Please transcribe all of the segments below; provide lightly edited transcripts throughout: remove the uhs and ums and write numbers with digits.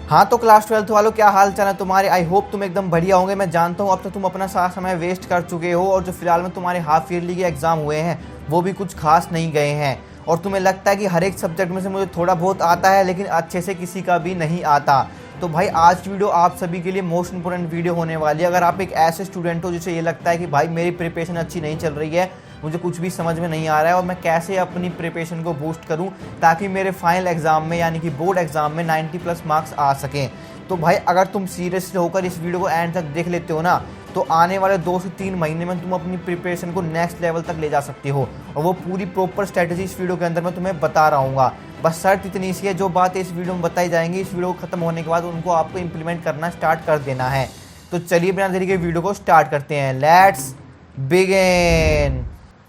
हाँ तो class 12th वालों, क्या हाल चाल है तुम्हारे। आई होप तुम एकदम बढ़िया होंगे। मैं जानता हूँ अब तो तुम अपना सारा समय वेस्ट कर चुके हो और जो फिलहाल में तुम्हारे हाफ ईयरली के एग्जाम हुए हैं वो भी कुछ खास नहीं गए हैं और तुम्हें लगता है कि हर एक सब्जेक्ट में से मुझे थोड़ा बहुत आता है लेकिन अच्छे से किसी का भी नहीं आता। तो भाई आज की वीडियो आप सभी के लिए मोस्ट इंपोर्टेंट वीडियो होने वाली है। अगर आप एक ऐसे स्टूडेंट हो जिसे ये लगता है कि भाई मेरी प्रिपरेशन अच्छी नहीं चल रही है, मुझे कुछ भी समझ में नहीं आ रहा है और मैं कैसे अपनी प्रिपरेशन को बूस्ट करूं ताकि मेरे फाइनल एग्जाम में यानी कि बोर्ड एग्जाम में 90+ मार्क्स आ सकें, तो भाई अगर तुम सीरियसली होकर इस वीडियो को एंड तक देख लेते हो ना तो आने वाले 2 से 3 महीने में तुम अपनी प्रिपरेशन को नेक्स्ट लेवल तक ले जा सकते हो और वो पूरी प्रॉपर स्ट्रेटजी इस वीडियो के अंदर मैं तुम्हें बता रहा हूँ। बस शर्त इतनी सी है, जो बातें इस वीडियो में बताई जाएंगी इस वीडियो को खत्म होने के बाद उनको आपको इंप्लीमेंट करना स्टार्ट कर देना है। तो चलिए बिना देरी के वीडियो को स्टार्ट करते हैं। Let's begin.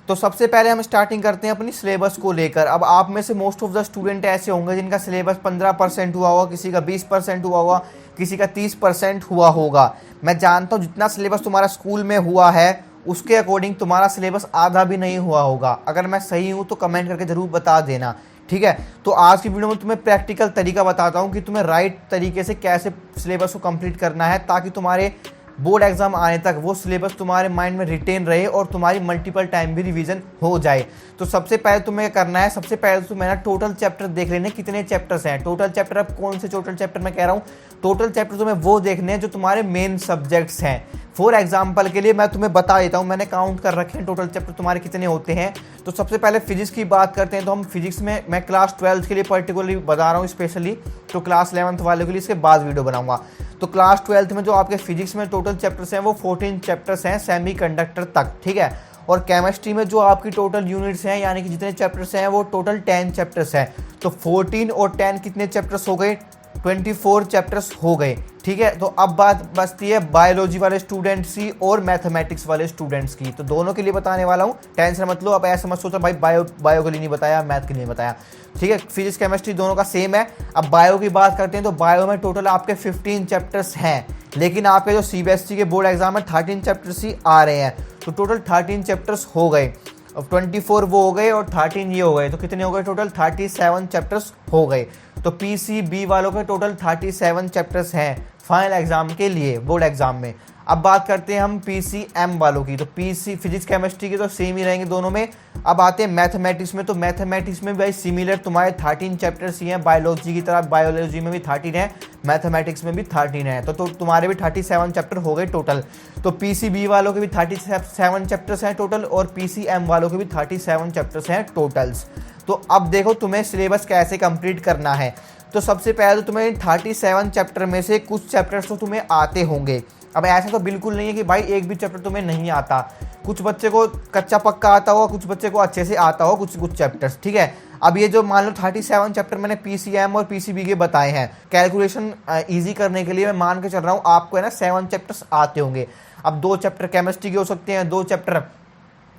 तो सबसे पहले हम स्टार्टिंग करते हैं अपनी सिलेबस को लेकर। अब आप में से मोस्ट ऑफ द स्टूडेंट ऐसे होंगे जिनका सिलेबस 15% हुआ होगा, किसी का 20% हुआ होगा, किसी का 30% हुआ होगा। मैं जानता हूँ जितना सिलेबस तुम्हारा स्कूल में हुआ है उसके अकॉर्डिंग तुम्हारा सिलेबस आधा भी नहीं हुआ होगा। अगर मैं सही हूँ तो कमेंट करके ज़रूर बता देना, ठीक है। तो आज की वीडियो में तुम्हें प्रैक्टिकल तरीका बताता हूँ कि तुम्हें राइट तरीके से कैसे सिलेबस को कंप्लीट करना है ताकि तुम्हारे बोर्ड एग्जाम आने तक वो सिलेबस तुम्हारे माइंड में रिटेन रहे और तुम्हारी मल्टीपल टाइम भी रिवीजन हो जाए। तो सबसे पहले तुम्हें करना है, सबसे पहले तो तुम्हें ना टोटल चैप्टर देख लेने कितने चैप्टर्स हैं। टोटल चैप्टर, अब कौन से टोटल चैप्टर मैं कह रहा हूँ, टोटल चैप्टर तुम्हें वो देखने हैं जो तुम्हारे मेन सब्जेक्ट्स हैं। फॉर एग्जाम्पल के लिए मैं तुम्हें बता देता हूँ, मैंने काउंट कर रखे हैं टोटल चैप्टर तुम्हारे कितने होते हैं। तो सबसे पहले फिजिक्स की बात करते हैं। तो हम फिजिक्स में मैं क्लास 12th के लिए पर्टिकुलरली बता रहा हूँ स्पेशली, तो क्लास 11th वालों के लिए इसके बाद वीडियो बनाऊंगा। तो क्लास 12th में जो आपके फिजिक्स में टोटल चैप्टर्स हैं वो 14 चैप्टर्स हैं सेमीकंडक्टर तक, ठीक है। और केमिस्ट्री में जो आपकी टोटल यूनिट्स हैं यानी कि जितने चैप्टर्स हैं वो टोटल 10 चैप्टर्स हैं। तो 14 और 10 कितने चैप्टर्स हो गए, 24 चैप्टर्स हो गए, ठीक है। तो अब बात बचती है बायोलॉजी वाले स्टूडेंट्स की और मैथमेटिक्स वाले स्टूडेंट्स की। तो दोनों के लिए बताने वाला हूँ, टेंशन मत लो। अब ऐसा मत सोचो भाई बायो के लिए नहीं बताया, मैथ के लिए बताया, ठीक है। फिजिक्स केमिस्ट्री दोनों का सेम है। अब बायो की बात करते हैं तो बायो में टोटल आपके 15 चैप्टर्स हैं, लेकिन आपके जो CBSE के बोर्ड एग्जाम में 13 चैप्टर्स ही आ रहे हैं। तो टोटल 13 चैप्टर्स हो गए। अब 24 वो हो गए और 13 ये हो गए, तो कितने हो गए टोटल, 37 चैप्टर्स हो गए। तो PCB वालों के टोटल 37 चैप्टर्स हैं फाइनल एग्जाम के लिए, बोर्ड एग्जाम में। अब बात करते हैं हम PCM वालों की। तो PC फिजिक्स केमिस्ट्री की तो सेम ही रहेंगे दोनों में। अब आते हैं मैथमेटिक्स में। तो मैथमेटिक्स में भाई सिमिलर तुम्हारे 13 चैप्टर्स ही हैं बायोलॉजी की तरह। बायोलॉजी में भी 13 है, मैथमेटिक्स में भी 13 है, तो तुम्हारे भी 37 चैप्टर हो गए टोटल। तो PCB वालों के भी 37 चैप्टर्स हैं टोटल और PCM वालों के भी 37 चैप्टर्स हैं टोटल्स। तो अब देखो तुम्हें सिलेबस कैसे कंप्लीट करना है। तो सबसे पहले तो तुम्हें 37 चैप्टर में से कुछ चैप्टर्स तो तुम्हें आते होंगे। अब ऐसा तो बिल्कुल नहीं है कि भाई एक भी चैप्टर तुम्हें नहीं आता। कुछ बच्चे को कच्चा पक्का आता होगा, कुछ बच्चे को अच्छे से आता हो कुछ चैप्टर्स, ठीक है। अब ये जो मान लो 37 चैप्टर मैंने PCM और PCB के बताए हैं, कैलकुलेशन ईजी करने के लिए मैं मान के चल रहा हूँ आपको है ना 7 चैप्टर्स आते होंगे। अब 2 चैप्टर केमिस्ट्री के हो सकते हैं, 2 चैप्टर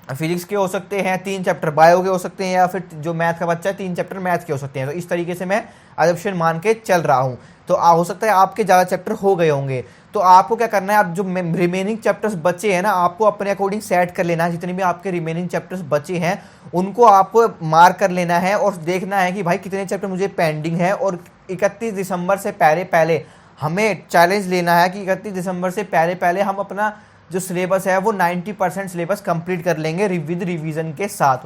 फिजिक्स के हो सकते हैं, 3 चैप्टर बायो के हो सकते हैं, या फिर जो मैथ का बच्चा है 3 चैप्टर मैथ के हो सकते हैं। तो इस तरीके से मैं अजम्पशन मान के चल रहा हूँ। तो हो सकता है आपके ज़्यादा चैप्टर हो गए होंगे। तो आपको क्या करना है, अब जो रिमेनिंग चैप्टर्स बचे हैं ना आपको अपने अकॉर्डिंग सेट कर लेना है। जितने भी आपके रिमेनिंग चैप्टर्स बचे हैं उनको आपको मार्क कर लेना है और देखना है कि भाई कितने चैप्टर मुझे पेंडिंग है। और 31 दिसंबर से पहले हमें चैलेंज लेना है कि 31 दिसंबर से पहले हम अपना जो सिलेबस है वो 90% सिलेबस कंप्लीट कर लेंगे विद रिवीजन के साथ,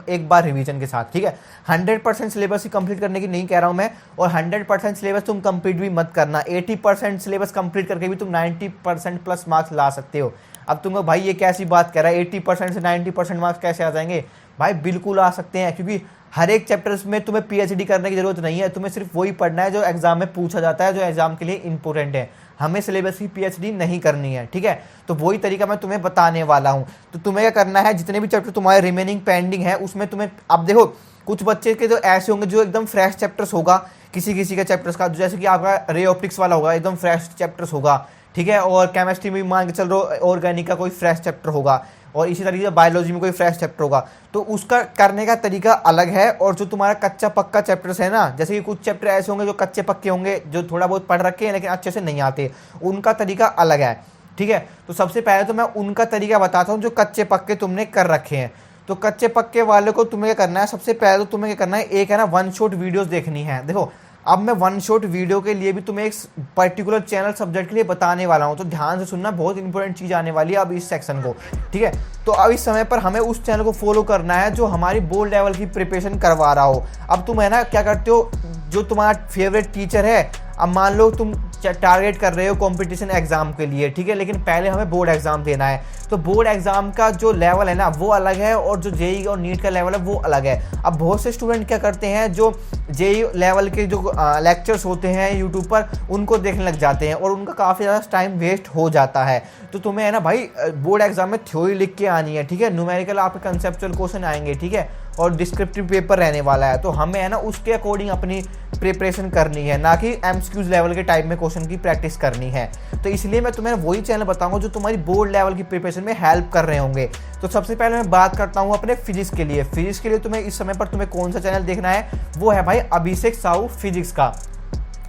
एक बार रिवीजन के साथ, ठीक है। 100% सिलेबस ही कंप्लीट करने की नहीं कह रहा हूँ मैं, और 100% सिलेबस तुम कंप्लीट भी मत करना। 80% सिलेबस कंप्लीट करके भी तुम 90% प्लस मार्क्स ला सकते हो। अब तुम भाई ये कैसी बात कर रहा है, 80% से 90% मार्क्स कैसे आ जाएंगे? भाई बिल्कुल आ सकते हैं, क्योंकि हर एक चैप्टर्स में तुम्हें PhD करने की जरूरत नहीं है। तुम्हें सिर्फ वही पढ़ना है जो एग्जाम में पूछा जाता है, जो एग्जाम के लिए इंपॉर्टेंट है। हमें सिलेबस की PhD नहीं करनी है, ठीक है। तो वही तरीका मैं तुम्हें बताने वाला हूँ। तो तुम्हें क्या करना है, जितने भी चैप्टर तुम्हारे रिमेनिंग पेंडिंग है उसमें तुम्हें, अब देखो कुछ बच्चे के जो ऐसे होंगे जो एकदम फ्रेश चैप्टर्स होगा, किसी का चैप्टर्स का, जैसे कि आपका रे ऑप्टिक्स वाला होगा एकदम फ्रेश चैप्टर्स होगा, ठीक है। और केमिस्ट्री में मान के चल रहा हो ऑर्गेनिक का कोई फ्रेश चैप्टर होगा, और इसी तरीके से बायोलॉजी में कोई फ्रेश चैप्टर होगा। तो उसका करने का तरीका अलग है। और जो तुम्हारा कच्चा पक्का चैप्टर्स है ना, जैसे कि कुछ चैप्टर ऐसे होंगे जो कच्चे पक्के होंगे, जो थोड़ा बहुत पढ़ रखे हैं लेकिन अच्छे से नहीं आते, उनका तरीका अलग है, ठीक है। तो सबसे पहले तो मैं उनका तरीका बताता हूँ जो कच्चे पक्के तुमने कर रखे हैं। तो कच्चे पक्के वाले को तुम्हें क्या करना है, सबसे पहले तो तुम्हें क्या करना है, एक है ना 1 शॉट वीडियोस देखनी है। देखो अब मैं वन शॉट वीडियो के लिए भी तुम्हें एक पर्टिकुलर चैनल सब्जेक्ट के लिए बताने वाला हूँ, तो ध्यान से सुनना, बहुत इंपॉर्टेंट चीज़ आने वाली है अब इस सेक्शन को, ठीक है। तो अब इस समय पर हमें उस चैनल को फॉलो करना है जो हमारी बोर्ड लेवल की प्रिपरेशन करवा रहा हो। अब तुम है ना क्या करते हो, जो तुम्हारा फेवरेट टीचर है, अब मान लो तुम टारगेट कर रहे हो कंपटीशन एग्जाम के लिए, ठीक है, लेकिन पहले हमें बोर्ड एग्जाम देना है, तो बोर्ड एग्जाम का जो लेवल है ना वो अलग है और जो जेई और नीट का लेवल है वो अलग है। अब बहुत से स्टूडेंट क्या करते हैं, जो जेई लेवल के जो लेक्चर्स होते हैं यूट्यूब पर उनको देखने लग जाते हैं और उनका काफ़ी ज़्यादा टाइम वेस्ट हो जाता है। तो तुम्हें है ना भाई बोर्ड एग्जाम में थ्योरी लिख के आनी है, ठीक है, न्यूमेरिकल आपके कंसेप्चुअल क्वेश्चन आएंगे, ठीक है, और डिस्क्रिप्टिव पेपर रहने वाला है। तो हमें है ना उसके अकॉर्डिंग अपनी प्रिपरेशन करनी है, ना कि एमसीक्यूज लेवल के टाइप में क्वेश्चन की प्रैक्टिस करनी है। तो इसलिए मैं तुम्हें वही चैनल बताऊंगा जो तुम्हारी बोर्ड लेवल की प्रिपरेशन में हेल्प कर रहे होंगे। तो सबसे पहले मैं बात करता हूँ अपने फिजिक्स के लिए। फिजिक्स के लिए तुम्हें इस समय पर तुम्हें कौन सा चैनल देखना है, वो है भाई अभिषेक साहू फिजिक्स का।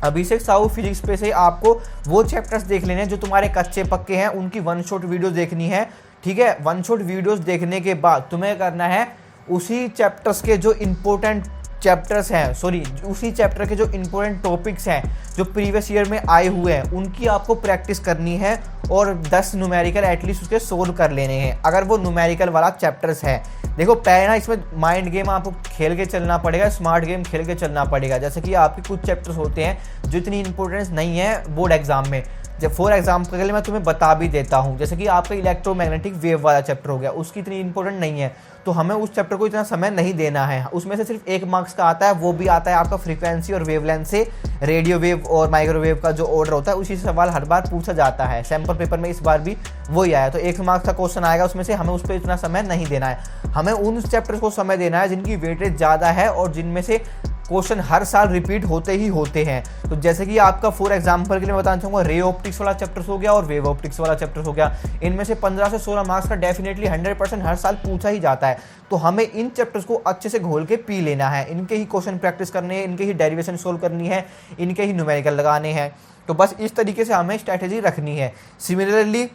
अभिषेक साहू फिजिक्स पे से आपको वो चैप्टर्स देख लेने हैं जो तुम्हारे कच्चे पक्के हैं, उनकी वन शॉट वीडियो देखनी है, ठीक है। वन शॉट वीडियोस देखने के बाद तुम्हें करना है उसी चैप्टर्स के जो इम्पोर्टेंट चैप्टर्स हैं, सॉरी उसी चैप्टर के जो इम्पोर्टेंट टॉपिक्स हैं जो प्रीवियस ईयर में आए हुए हैं उनकी आपको प्रैक्टिस करनी है और 10 न्यूमेरिकल एटलीस्ट उसके सोल्व कर लेने हैं, अगर वो न्यूमेरिकल वाला चैप्टर्स है। देखो पहले ना इसमें माइंड गेम आपको खेल के चलना पड़ेगा, स्मार्ट गेम खेल के चलना पड़ेगा। जैसे कि आपके कुछ चैप्टर्स होते हैं जो इतनी इंपॉर्टेंस नहीं है बोर्ड एग्जाम में, जब फॉर एग्जाम्पल के लिए मैं तुम्हें बता भी देता हूँ, जैसे कि आपका इलेक्ट्रोमैग्नेटिक वेव वाला चैप्टर हो गया, उसकी इतनी इंपॉर्टेंट नहीं है, तो हमें उस चैप्टर को इतना समय नहीं देना है। उसमें से सिर्फ 1 मार्क्स का आता है, वो भी आता है आपका फ्रीक्वेंसी और वेवलेंथ से, रेडियो वेव और माइक्रोवेव का जो ऑर्डर होता है उसी से सवाल हर बार पूछा जाता है। सैम्पल पेपर में इस बार भी वही आया, तो 1 मार्क्स का क्वेश्चन आएगा, उसमें से हमें उस पर इतना समय नहीं देना है। हमें उन चैप्टर्स को समय देना है जिनकी वेटेज ज़्यादा है और जिनमें से क्वेश्चन हर साल रिपीट होते ही होते हैं। तो जैसे कि आपका फॉर एग्जांपल के लिए मैं बताना चाहूँगा रे ऑप्टिक्स वाला चैप्टर हो गया और वेव ऑप्टिक्स वाला चैप्टर हो गया, इनमें से 15 से 16 मार्क्स का डेफिनेटली 100% हर साल पूछा ही जाता है। तो हमें इन चैप्टर्स को अच्छे से घोल के पी लेना है, इनके ही क्वेश्चन प्रैक्टिस करने हैं, इनके ही डेरिवेशन सोल्व करनी है, इनके ही न्यूमेरिकल लगाने हैं। तो बस इस तरीके से हमें स्ट्रैटेजी रखनी है। सिमिलरली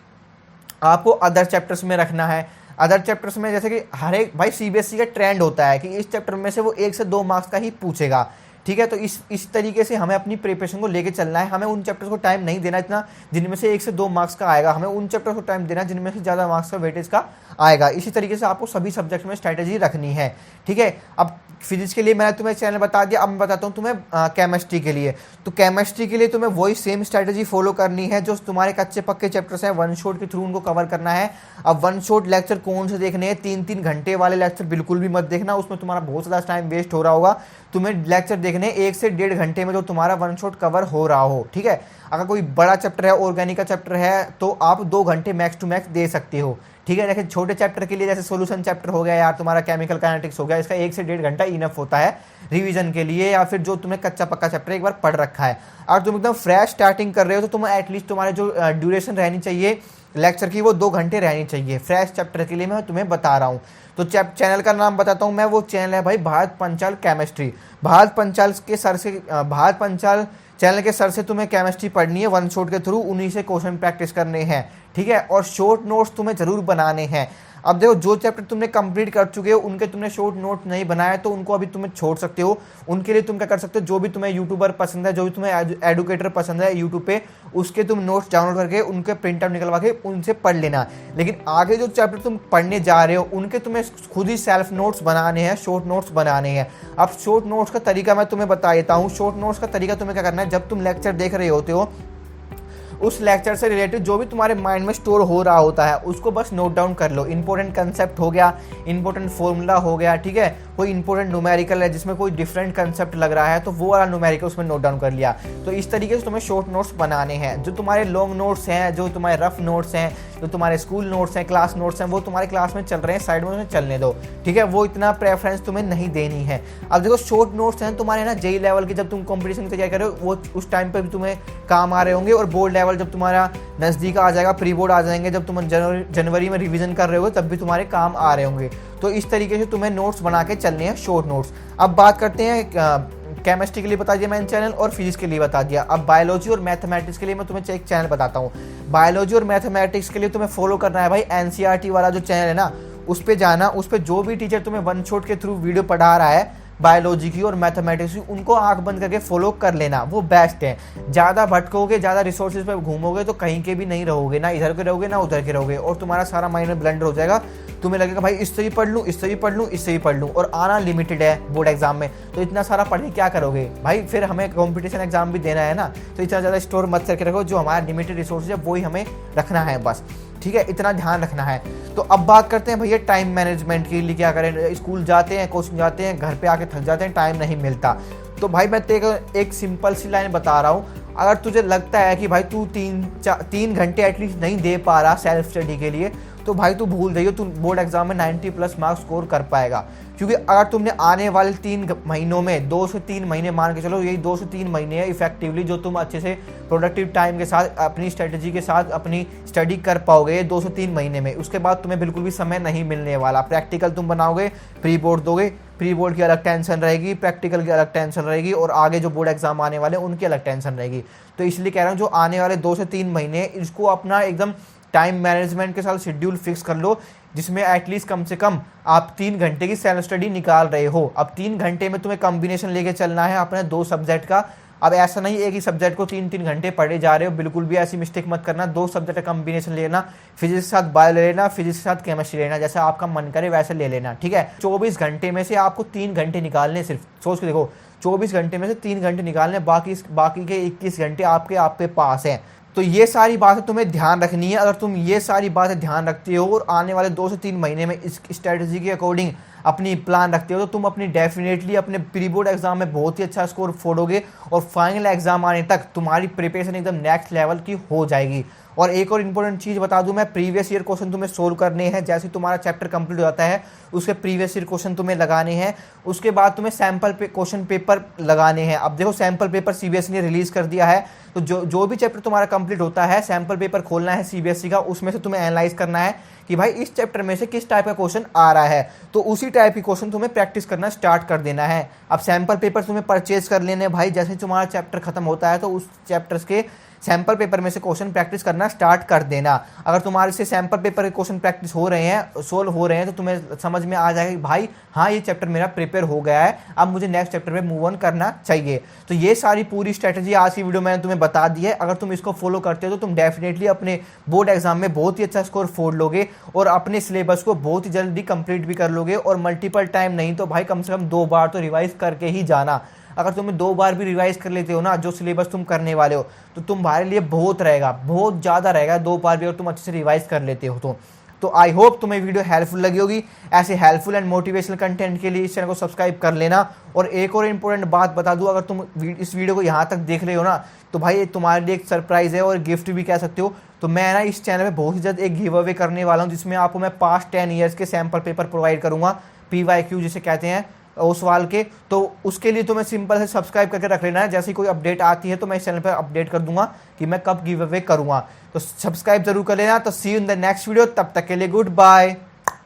आपको अदर चैप्टर्स में रखना है। अदर चैप्टर्स में जैसे कि हर एक भाई सीबीएसई का ट्रेंड होता है कि इस चैप्टर में से वो 1 से 2 मार्क्स का ही पूछेगा, ठीक है। तो इस तरीके से हमें अपनी प्रिपरेशन को लेके चलना है। हमें उन चैप्टर्स को टाइम नहीं देना इतना जिनमें से 1 से 2 मार्क्स का आएगा, हमें उन चैप्टर्स को टाइम देना जिनमें से ज़्यादा मार्क्स का वेटेज का आएगा। इसी तरीके से आपको सभी सब्जेक्ट में स्ट्रैटेजी रखनी है, ठीक है। अब फिजिक्स के लिए मैंने तुम्हें चैनल बता दिया, अब मैं बताता हूँ तुम्हें केमिस्ट्री के लिए। तो केमिस्ट्री के लिए तुम्हें वही सेम स्ट्रैटेजी फॉलो करनी है जो तुम्हारे कच्चे पक्के चैप्टर्स हैं, वन शॉट के थ्रू उनको कवर करना है। अब वन शॉट लेक्चर कौन से देखने हैं, 3-3 घंटे वाले लेक्चर बिल्कुल भी मत देखना, उसमें तुम्हारा बहुत ज़्यादा टाइम वेस्ट हो रहा होगा। तुम्हें लेक्चर देखने 1 से 1.5 घंटे में जो तुम्हारा वन शॉट कवर हो रहा हो, ठीक है। अगर कोई बड़ा चैप्टर है, ऑर्गेनिक का चैप्टर है, तो आप 2 घंटे मैक्स टू मैक्स दे सकते हो, ठीक है। लेकिन छोटे चैप्टर के लिए जैसे सॉल्यूशन चैप्टर हो गया यार, तुम्हारा केमिकल काइनेटिक्स हो गया, इसका 1 से 1.5 घंटा इनफ होता है रिवीजन के लिए, या फिर जो तुम्हें कच्चा पक्का चैप्टर एक बार पढ़ रखा है। और तुम एकदम फ्रेश स्टार्टिंग कर रहे हो तो तुम एटलीस्ट तुम्हारे जो ड्यूरेशन रहनी चाहिए लेक्चर की वो 2 घंटे रहनी चाहिए। फ्रेश चैप्टर के लिए मैं तुम्हें बता रहा हूँ। तो चैनल का नाम बताता हूँ मैं, वो चैनल है भाई भारत पंचाल केमिस्ट्री। भारत पंचाल के सर से, भारत पंचाल चैनल के सर से तुम्हें केमिस्ट्री पढ़नी है वन शॉट के थ्रू, उन्हीं से क्वेश्चन प्रैक्टिस करने हैं, ठीक है। और शॉर्ट नोट्स तुम्हें जरूर बनाने हैं। अब देखो जो चैप्टर तुमने कंप्लीट कर चुके हो उनके तुमने शॉर्ट नोट नहीं बनाए तो उनको अभी तुम्हें छोड़ सकते हो। उनके लिए तुम क्या कर सकते हो, जो भी तुम्हें यूट्यूबर पसंद है, जो भी तुम्हें एडुकेटर पसंद है यूट्यूब पे, उसके तुम नोट्स डाउनलोड करके उनके प्रिंट आउट निकलवा के उनसे पढ़ लेना। लेकिन आगे जो चैप्टर तुम पढ़ने जा रहे हो उनके तुम्हें खुद ही सेल्फ नोट्स बनाने हैं, शॉर्ट नोट्स बनाने हैं। अब शॉर्ट नोट्स का तरीका मैं तुम्हें बता देता हूँ। शॉर्ट नोट्स का तरीका तुम्हें क्या करना है, जब तुम लेक्चर देख रहे होते हो उस लेक्चर से रिलेटेड जो भी तुम्हारे माइंड में स्टोर हो रहा होता है उसको बस नोट डाउन कर लो। इंपॉर्टेंट कंसेप्ट हो गया, इंपॉर्टेंट फॉर्मूला हो गया, ठीक है, कोई इंपॉर्टेंट न्यूमेरिकल है जिसमें कोई डिफरेंट कंसेप्ट लग रहा है तो वो वाला न्यूमेरिकल उसमें नोट डाउन कर लिया। तो इस तरीके से तुम्हें शॉर्ट नोट्स बनाने हैं। जो तुम्हारे लॉन्ग नोट्स हैं, जो तुम्हारे रफ नोट्स हैं, जो तुम्हारे स्कूल नोट्स हैं, क्लास नोट्स हैं, वो तुम्हारे क्लास में चल रहे हैं, साइड में उन्हें चलने दो, ठीक है। वो इतना प्रेफरेंस तुम्हें नहीं देनी है। अब देखो शॉर्ट नोट्स हैं तुम्हारे ना जेई लेवल के, जब तुम कॉम्पिटिशन की तैयारी कर रहे हो वो उस टाइम पर भी तुम्हें काम आ रहे होंगे, और बोर्ड लेवल जब तुम्हारा नज़दीक आ जाएगा, प्री बोर्ड आ जाएंगे, जब तुम जनवरी में रिवीजन कर रहे हो तब भी तुम्हारे काम आ रहे होंगे। तो इस तरीके से तुम्हें नोट्स बना के चलने हैं, शॉर्ट नोट्स। अब बात करते हैं केमिस्ट्री के लिए बता दिया मैंने चैनल, और फिजिक्स के लिए बता दिया। अब बायोलॉजी और मैथमेटिक्स के लिए मैं तुम्हें एक चैनल बताता हूँ। बायोलॉजी और मैथमेटिक्स के लिए तुम्हें फॉलो करना है भाई एनसीईआरटी वाला जो चैनल है ना, उस पर जाना। उस पर जो भी टीचर तुम्हें वन शॉट के थ्रू वीडियो पढ़ा रहा है बायोलॉजी की और मैथमेटिक्स की, उनको आंख बंद करके फॉलो कर लेना, वो बेस्ट है। ज़्यादा भटकोगे, ज़्यादा रिसोर्सेज पर घूमोगे तो कहीं के भी नहीं रहोगे, ना इधर के रहोगे ना उधर के रहोगे, और तुम्हारा सारा माइंड में ब्लेंडर हो जाएगा। तुम्हें लगेगा भाई इससे भी पढ़ लूँ, इससे भी पढ़ लूँ, इससे भी पढ़ लूँ, और आना लिमिटेड है बोर्ड एग्जाम में, तो इतना सारा पढ़ के क्या करोगे भाई? फिर हमें कॉम्पिटिशन एग्जाम भी देना है ना, तो इतना ज़्यादा स्टोर मत करके रखो, जो हमारा लिमिटेड रिसोर्स है वही हमें रखना है बस, ठीक है, इतना ध्यान रखना है। तो अब बात करते हैं भैया टाइम मैनेजमेंट के लिए क्या करें। स्कूल जाते हैं, कोचिंग जाते हैं, घर पे आके थक जाते हैं, टाइम नहीं मिलता। तो भाई मैं तेरे को एक सिंपल सी लाइन बता रहा हूँ, अगर तुझे लगता है कि भाई तू 3 घंटे एटलीस्ट नहीं दे पा रहा सेल्फ स्टडी के लिए, तो भाई तू भूल जाइए, तू बोर्ड एग्जाम में 90+ मार्क्स स्कोर कर पाएगा। क्योंकि अगर तुमने आने वाले 3 महीनों में 2 से 3 महीने मान के चलो, यही 2 से 3 महीने है इफेक्टिवली जो तुम अच्छे से प्रोडक्टिव टाइम के साथ अपनी स्ट्रेटजी के साथ अपनी स्टडी कर पाओगे 2 से 3 महीने में। उसके बाद तुम्हें बिल्कुल भी समय नहीं मिलने वाला। प्रैक्टिकल तुम बनाओगे, प्री बोर्ड दोगे, प्री बोर्ड की अलग टेंशन रहेगी, प्रैक्टिकल की अलग टेंशन रहेगी, और आगे जो बोर्ड एग्जाम आने वाले उनकी अलग टेंशन रहेगी। तो इसलिए कह रहा हूँ जो आने वाले 2 से 3 महीने, इसको अपना एकदम टाइम मैनेजमेंट के साथ शेड्यूल फिक्स कर लो, जिसमें एटलीस्ट कम से कम आप 3 घंटे की सेल्फ स्टडी निकाल रहे हो। अब 3 घंटे में तुम्हें कॉम्बिनेशन लेके चलना है अपने 2 सब्जेक्ट का। अब ऐसा नहीं एक ही सब्जेक्ट को 3-3 घंटे पढ़े जा रहे हो, बिल्कुल भी ऐसी मिस्टेक मत करना। 2 सब्जेक्ट का कॉम्बिनेशन लेना, फिजिक्स के साथ बायो ले लेना, फिजिक्स के साथ केमिस्ट्री लेना, जैसा आपका मन करे वैसे ले लेना, ठीक है। 24 घंटे में से आपको 3 घंटे निकालने, सिर्फ सोच के देखो, 24 घंटे में से 3 घंटे निकालने, बाकी के 21 घंटे आपके पास हैं। तो ये सारी बातें तुम्हें ध्यान रखनी है। अगर तुम ये सारी बातें ध्यान रखते हो और आने वाले 2 से 3 महीने में इस स्ट्रेटजी के अकॉर्डिंग अपनी प्लान रखते हो, तो तुम अपनी डेफिनेटली अपने प्री बोर्ड एग्जाम में बहुत ही अच्छा स्कोर फोड़ोगे, और फाइनल एग्जाम आने तक तुम्हारी प्रिपरेशन एकदम नेक्स्ट लेवल की हो जाएगी। और एक और इम्पोर्टेंट चीज़ बता दूं मैं, प्रीवियस ईयर क्वेश्चन तुम्हें सोल्व करने हैं। जैसे तुम्हारा चैप्टर कंप्लीट हो जाता है, उसके प्रीवियस ईयर क्वेश्चन तुम्हें लगाने हैं। उसके बाद तुम्हें सैम्पल क्वेश्चन पेपर लगाने हैं। अब देखो सैम्पल पेपर सीबीएसई ने रिलीज़ कर दिया है, तो जो भी चैप्टर तुम्हारा कंप्लीट होता है, सैम्पल पेपर खोलना है सीबीएसई का, उसमें से तुम्हें एनालाइज करना है कि भाई इस चैप्टर में से किस टाइप का क्वेश्चन आ रहा है, तो उसी टाइप की क्वेश्चन तुम्हें प्रैक्टिस करना स्टार्ट कर देना है। अब सैम्पल पेपर तुम्हें परचेज कर लेने भाई, जैसे तुम्हारा चैप्टर खत्म होता है तो उस चैप्टर्स के सैम्पल पेपर में से क्वेश्चन प्रैक्टिस करना स्टार्ट कर देना। अगर तुम्हारे से सैम्पल पेपर के क्वेश्चन प्रैक्टिस हो रहे हैं, सोल्व हो रहे हैं, तो तुम्हें समझ में आ जाएगा कि भाई हाँ ये चैप्टर मेरा प्रिपेयर हो गया है, अब मुझे नेक्स्ट चैप्टर में मूव ऑन करना चाहिए। तो ये सारी पूरी स्ट्रेटजी आज की वीडियो मैंने तुम्हें बता दी है। अगर तुम इसको फॉलो करते हो तो तुम डेफिनेटली अपने बोर्ड एग्जाम में बहुत ही अच्छा स्कोर फोड़ लोगे, और अपने सिलेबस को बहुत ही जल्दी कंप्लीट भी कर लोगे। और मल्टीपल टाइम नहीं तो भाई कम से कम 2 बार तो रिवाइज करके ही जाना। अगर तुम्हें 2 बार भी रिवाइज कर लेते हो ना जो सिलेबस तुम करने वाले हो, तो तुम्हारे लिए बहुत रहेगा, बहुत ज़्यादा रहेगा 2 बार भी अगर तुम अच्छे से रिवाइज कर लेते हो तो आई होप तुम्हें वीडियो हेल्पफुल लगी होगी। ऐसे हेल्पफुल एंड मोटिवेशनल कंटेंट के लिए इस चैनल को सब्सक्राइब कर लेना। और एक और इम्पोर्टेंट बात बता दूं, अगर तुम इस वीडियो को यहाँ तक देख रहे हो ना, तो भाई तुम्हारे लिए एक सरप्राइज़ है और गिफ्ट भी कह सकते हो। तो मैं ना इस चैनल में बहुत ही जल्द एक गिव अवे करने वाला हूँ, जिसमें आपको मैं पास्ट 10 ईयर्स के सैम्पल पेपर प्रोवाइड करूँगा, PYQ जिसे कहते हैं उस सवाल के। तो उसके लिए तुम्हें सिंपल से सब्सक्राइब करके रख लेना है। जैसे कोई अपडेट आती है तो मैं इस चैनल पर अपडेट कर दूंगा कि मैं कब गिव अवे करूंगा, तो सब्सक्राइब जरूर कर लेना। तो see you in the next video, तब तक के लिए गुड बाय।